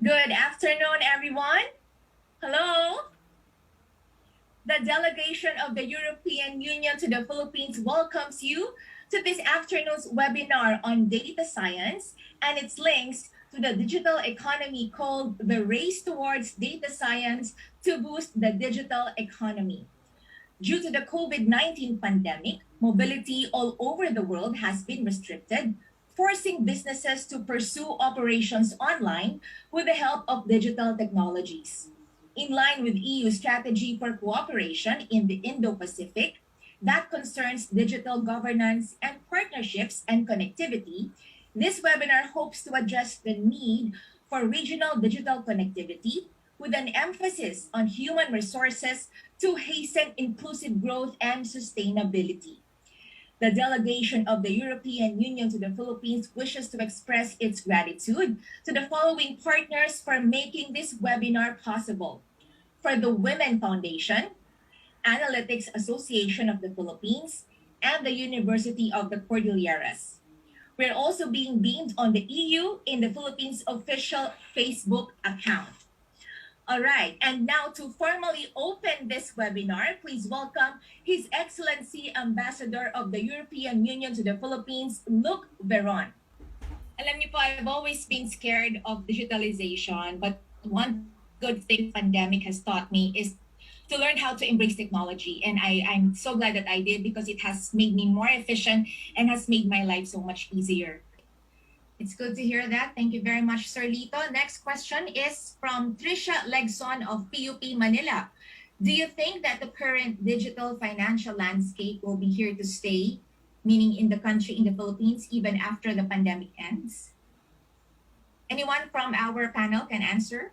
Good afternoon, everyone. Hello. The delegation of the European Union to the Philippines welcomes you to this afternoon's webinar on data science and its links to the digital economy called The Race Towards Data Science to Boost the Digital Economy. Due to the COVID-19 pandemic, mobility all over the world has been restricted, forcing businesses to pursue operations online with the help of digital technologies. In line with EU strategy for cooperation in the Indo-Pacific that concerns digital governance and partnerships and connectivity, this webinar hopes to address the need for regional digital connectivity with an emphasis on human resources to hasten inclusive growth and sustainability. The delegation of the European Union to the Philippines wishes to express its gratitude to the following partners for making this webinar possible. For the Women Foundation, Analytics Association of the Philippines, and the University of the Cordilleras. We're also being beamed on the EU in the Philippines official Facebook account. All right, and now to formally open this webinar, please welcome His Excellency Ambassador of the European Union to the Philippines, Luc Veron. Alam niyo po, I've always been scared of digitalization, but one good thing pandemic has taught me is to learn how to embrace technology. And I'm so glad that I did because it has made me more efficient and has made my life so much easier. It's good to hear that. Thank you very much, Sir Lito. Next question is from Trisha Legson of PUP Manila. Do you think that the current digital financial landscape will be here to stay, meaning in the country, in the Philippines, even after the pandemic ends? Anyone from our panel can answer?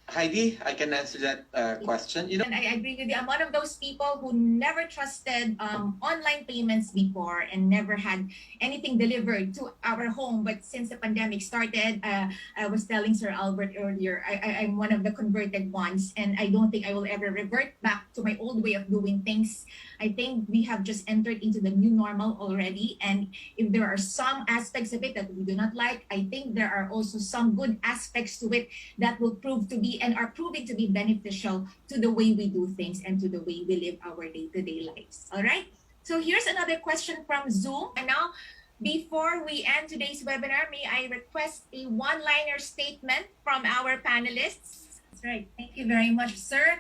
Heidi, I can answer that question. And I agree with you. I'm one of those people who never trusted online payments before and never had anything delivered to our home. But since the pandemic started, I was telling Sir Albert earlier, I'm one of the converted ones, and I don't think I will ever revert back to my old way of doing things. I think we have just entered into the new normal already. And if there are some aspects of it that we do not like, I think there are also some good aspects to it that will prove to be and are proving to be beneficial to the way we do things and to the way we live our day-to-day lives. All right. So here's another question from Zoom. And now, before we end today's webinar, may I request a one-liner statement from our panelists? That's right. Thank you very much, sir.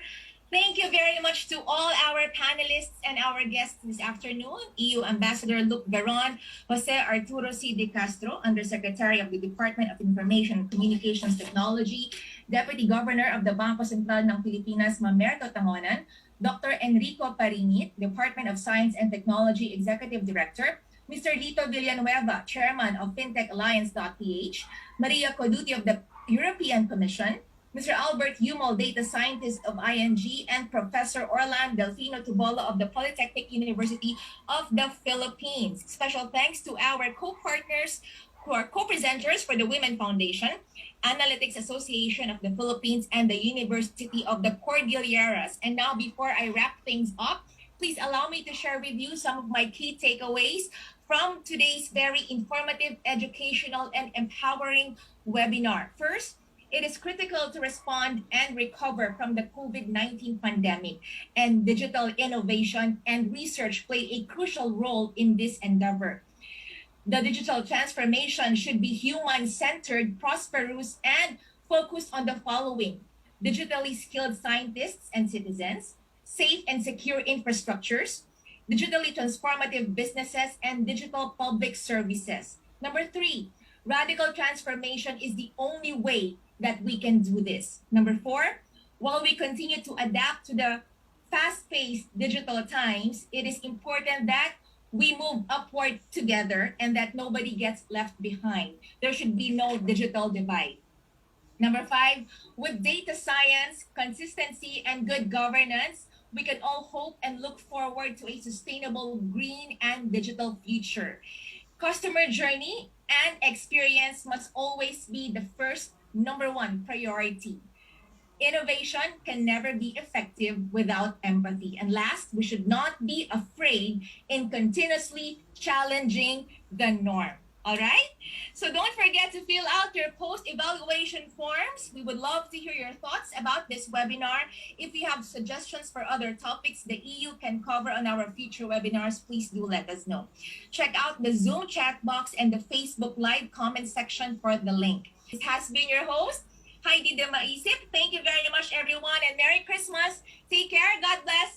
Thank you very much to all our panelists and our guests this afternoon. EU Ambassador Luc Veron, Jose Arturo C. De Castro, Undersecretary of the Department of Information and Communications Technology, Deputy Governor of the Bangko Sentral ng Pilipinas, Mamerto Tangonan, Dr. Enrico Parinit, Department of Science and Technology Executive Director, Mr. Lito Villanueva, Chairman of FinTechAlliance.ph, Maria Coduti of the European Commission, Mr. Albert Humol, Data Scientist of ING, and Professor Orlan Delfino Tubolo of the Polytechnic University of the Philippines. Special thanks to our co-partners who are co-presenters for the Women Foundation, Analytics Association of the Philippines, and the University of the Cordilleras. And now, before I wrap things up, please allow me to share with you some of my key takeaways from today's very informative, educational, and empowering webinar. First, it is critical to respond and recover from the COVID-19 pandemic, and digital innovation and research play a crucial role in this endeavor. The digital transformation should be human-centered, prosperous, and focused on the following: digitally skilled scientists and citizens, safe and secure infrastructures, digitally transformative businesses, and digital public services. Number 3, radical transformation is the only way that we can do this. Number 4, while we continue to adapt to the fast-paced digital times, it is important that we move upward together and that nobody gets left behind. There should be no digital divide. Number 5, with data science, consistency, and good governance, we can all hope and look forward to a sustainable green and digital future. Customer journey and experience must always be the first number 1 priority. Innovation can never be effective without empathy. And last, we should not be afraid in continuously challenging the norm. All right? So don't forget to fill out your post-evaluation forms. We would love to hear your thoughts about this webinar. If you have suggestions for other topics the EU can cover on our future webinars, please do let us know. Check out the Zoom chat box and the Facebook Live comment section for the link. This has been your host, Santos-Demaisip. Thank you very much, everyone, and Merry Christmas. Take care. God bless.